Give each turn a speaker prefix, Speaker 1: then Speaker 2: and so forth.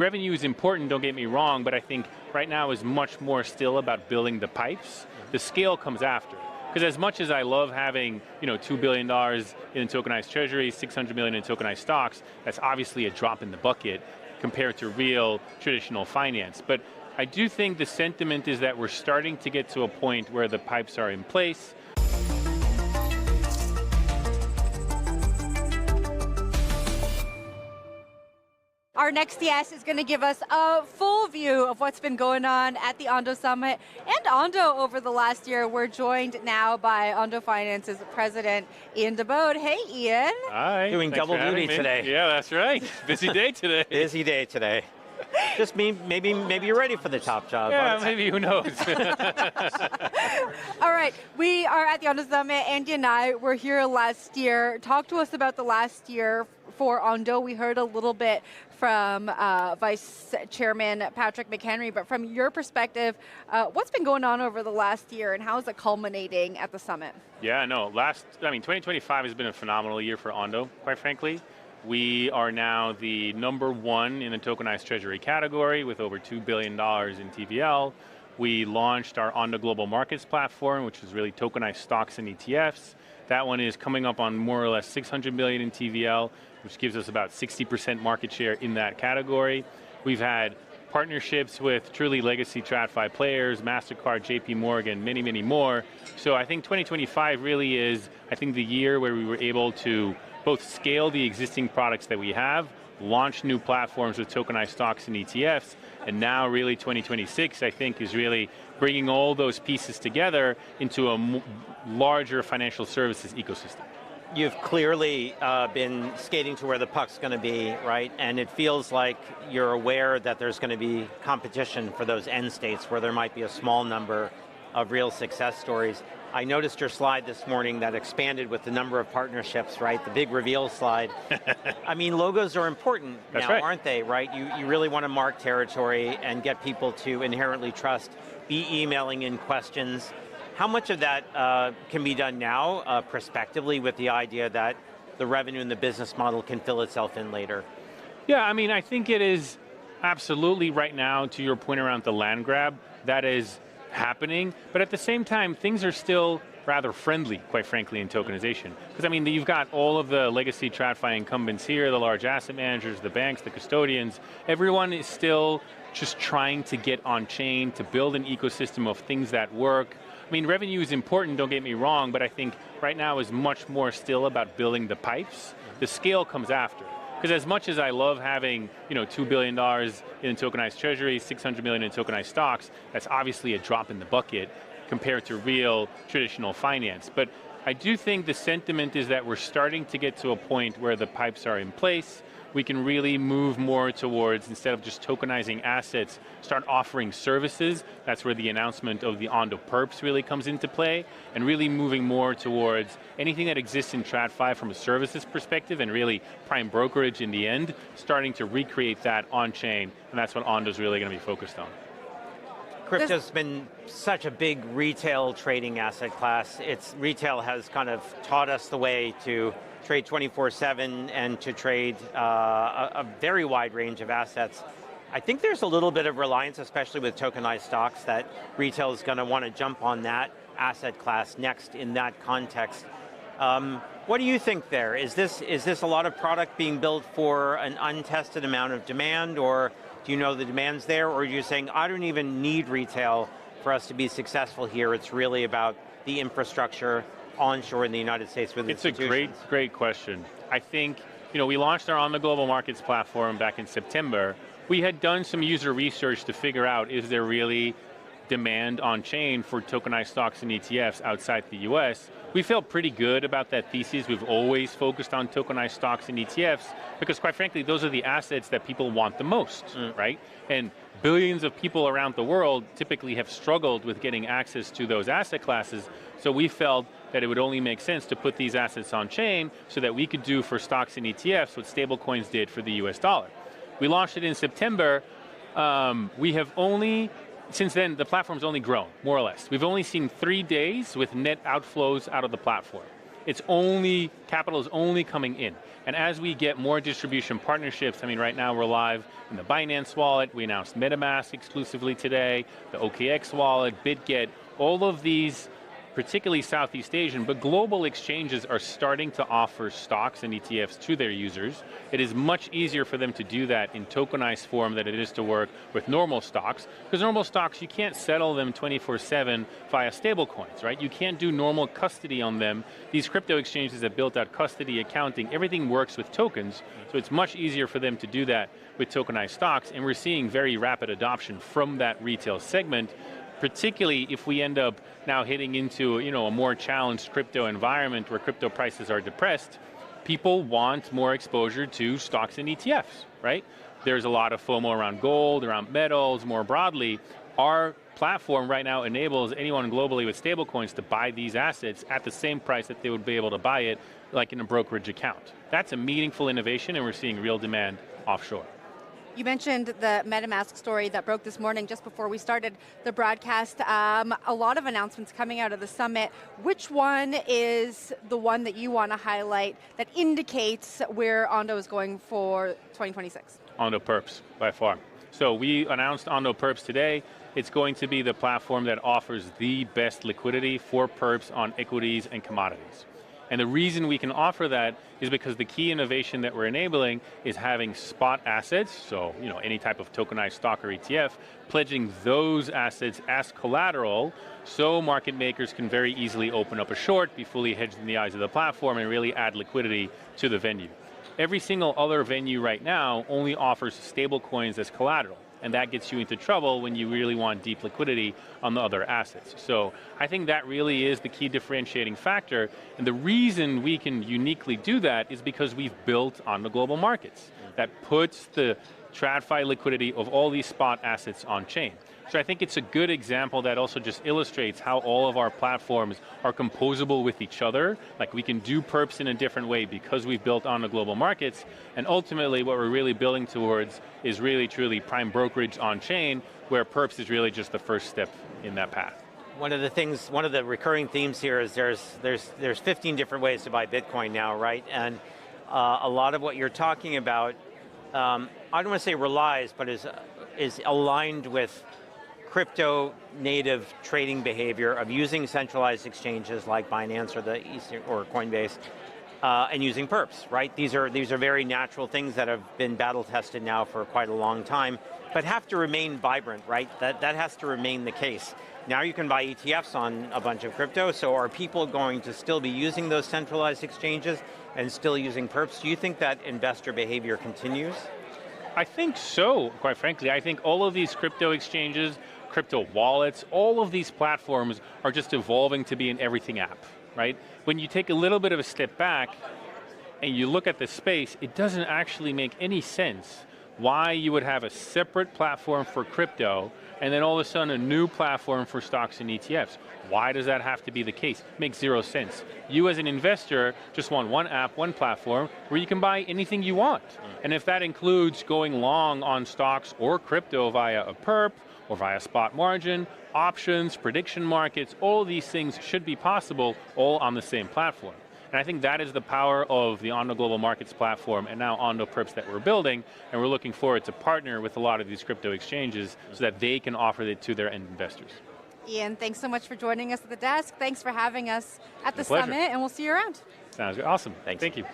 Speaker 1: Revenue is important, don't get me wrong, but I think right now is much more still about building the pipes. The scale comes after. Because as much as I love having, $2 billion in tokenized treasuries, 600 million in tokenized stocks, that's obviously a drop in the bucket compared to real traditional finance. But I do think the sentiment is that we're starting to get to a point where the pipes are in place.
Speaker 2: Our next guest is going to give us a full view of what's been going on at the Ondo Summit and Ondo over the last year. We're joined now by Ondo Finance's president, Ian Bode. Hey, Ian.
Speaker 3: Hi. Doing double duty today.
Speaker 1: Yeah, that's right. Busy day today.
Speaker 3: Busy day today. Just maybe you're ready for the top job.
Speaker 1: Yeah, maybe, who knows.
Speaker 2: All right, we are at the Ondo Summit. Andy and I were here last year. Talk to us about the last year for Ondo. We heard a little bit from Vice Chairman Patrick McHenry, but from your perspective, what's been going on over the last year and how is it culminating at the summit?
Speaker 1: Yeah, no, 2025 has been a phenomenal year for Ondo, quite frankly. We are now the #1 in the tokenized treasury category with over $2 billion in TVL. We launched our Ondo Global Markets platform, which is really tokenized stocks and ETFs. That one is coming up on more or less 600 million in TVL, which gives us about 60% market share in that category. We've had partnerships with truly legacy TradFi players, MasterCard, JP Morgan, many, many more. So I think 2025 really is, the year where we were able to both scale the existing products that we have, launch new platforms with tokenized stocks and ETFs, and now really 2026, I think, is really bringing all those pieces together into a larger financial services ecosystem.
Speaker 3: You've clearly been skating to where the puck's going to be, right? And it feels like you're aware that there's going to be competition for those end states where there might be a small number of real success stories. I noticed your slide this morning that expanded with the number of partnerships, right? The big reveal slide. Logos are important now,
Speaker 1: right.
Speaker 3: Aren't they, right? You really want to mark territory and get people to inherently trust, be emailing in questions. How much of that can be done now, prospectively, with the idea that the revenue and the business model can fill itself in later?
Speaker 1: Yeah, I think it is absolutely right now, to your point around the land grab, that is happening, but at the same time, things are still rather friendly, quite frankly, in tokenization. Because you've got all of the legacy TradFi incumbents here, the large asset managers, the banks, the custodians. Everyone is still just trying to get on chain, to build an ecosystem of things that work. Revenue is important, don't get me wrong, but I think right now is much more still about building the pipes. The scale comes after. Because as much as I love having, $2 billion in tokenized treasuries, 600 million in tokenized stocks, that's obviously a drop in the bucket compared to real traditional finance. But I do think the sentiment is that we're starting to get to a point where the pipes are in place. We can really move more towards, instead of just tokenizing assets, start offering services. That's where the announcement of the Ondo Perps really comes into play, and really moving more towards anything that exists in TradFi from a services perspective, and really prime brokerage in the end, starting to recreate that on-chain, and that's what Ondo's really going to be focused on.
Speaker 3: Crypto's been such a big retail trading asset class. Retail has kind of taught us the way to trade 24/7 and to trade a very wide range of assets. I think there's a little bit of reliance, especially with tokenized stocks, that retail is going to want to jump on that asset class next in that context. What do you think there? Is this a lot of product being built for an untested amount of demand, or do you know the demand's there, or are you saying, I don't even need retail for us to be successful here, it's really about the infrastructure onshore in the United States with institutions?
Speaker 1: It's a great question. I think, we launched our Ondo Global Markets platform back in September. We had done some user research to figure out, is there really demand on chain for tokenized stocks and ETFs outside the US? We felt pretty good about that thesis. We've always focused on tokenized stocks and ETFs because, quite frankly, those are the assets that people want the most, right? And billions of people around the world typically have struggled with getting access to those asset classes, so we felt that it would only make sense to put these assets on chain so that we could do for stocks and ETFs what stablecoins did for the US dollar. We launched it in September. We have only, since then, the platform's only grown, more or less. We've only seen 3 days with net outflows out of the platform. capital is only coming in. And as we get more distribution partnerships, I mean, right now we're live in the Binance wallet, we announced MetaMask exclusively today, the OKX wallet, BitGet, all of these, particularly Southeast Asian, but global exchanges are starting to offer stocks and ETFs to their users. It is much easier for them to do that in tokenized form than it is to work with normal stocks, because normal stocks, you can't settle them 24/7 via stablecoins, right? You can't do normal custody on them. These crypto exchanges have built out custody, accounting, everything works with tokens, so it's much easier for them to do that with tokenized stocks, and we're seeing very rapid adoption from that retail segment, particularly if we end up now hitting into a more challenged crypto environment where crypto prices are depressed. People want more exposure to stocks and ETFs, right? There's a lot of FOMO around gold, around metals, more broadly. Our platform right now enables anyone globally with stablecoins to buy these assets at the same price that they would be able to buy it like in a brokerage account. That's a meaningful innovation, and we're seeing real demand offshore.
Speaker 2: You mentioned the MetaMask story that broke this morning just before we started the broadcast. A lot of announcements coming out of the summit. Which one is the one that you want to highlight that indicates where Ondo is going for 2026?
Speaker 1: Ondo Perps, by far. So we announced Ondo Perps today. It's going to be the platform that offers the best liquidity for perps on equities and commodities. And the reason we can offer that is because the key innovation that we're enabling is having spot assets, so any type of tokenized stock or ETF, pledging those assets as collateral, so market makers can very easily open up a short, be fully hedged in the eyes of the platform, and really add liquidity to the venue. Every single other venue right now only offers stable coins as collateral, and that gets you into trouble when you really want deep liquidity on the other assets. So I think that really is the key differentiating factor, and the reason we can uniquely do that is because we've built on the global markets that puts the TradFi liquidity of all these spot assets on chain. So I think it's a good example that also just illustrates how all of our platforms are composable with each other. Like we can do perps in a different way because we've built on the global markets, and ultimately what we're really building towards is really truly prime brokerage on chain, where perps is really just the first step in that path.
Speaker 3: One of the recurring themes here is there's 15 different ways to buy Bitcoin now, right? And a lot of what you're talking about, I don't want to say relies, but is aligned with crypto native trading behavior of using centralized exchanges like Binance or Coinbase, and using perps, right? These are very natural things that have been battle tested now for quite a long time, but have to remain vibrant, right? That has to remain the case. Now you can buy ETFs on a bunch of crypto, so are people going to still be using those centralized exchanges and still using perps? Do you think that investor behavior continues?
Speaker 1: I think so, quite frankly. I think all of these crypto exchanges, crypto wallets, all of these platforms are just evolving to be an everything app, right? When you take a little bit of a step back and you look at the space, it doesn't actually make any sense why you would have a separate platform for crypto and then all of a sudden a new platform for stocks and ETFs. Why does that have to be the case? It makes zero sense. You as an investor just want one app, one platform where you can buy anything you want. And if that includes going long on stocks or crypto via a perp or via spot margin, options, prediction markets, all of these things should be possible all on the same platform. And I think that is the power of the Ondo Global Markets platform and now Ondo Perps that we're building, and we're looking forward to partner with a lot of these crypto exchanges so that they can offer it to their end investors.
Speaker 2: Ian, thanks so much for joining us at the desk. Thanks for having us at the
Speaker 1: pleasure.
Speaker 2: summit, and we'll see you around.
Speaker 1: Sounds good. Awesome.
Speaker 3: Thanks.
Speaker 1: Thank you.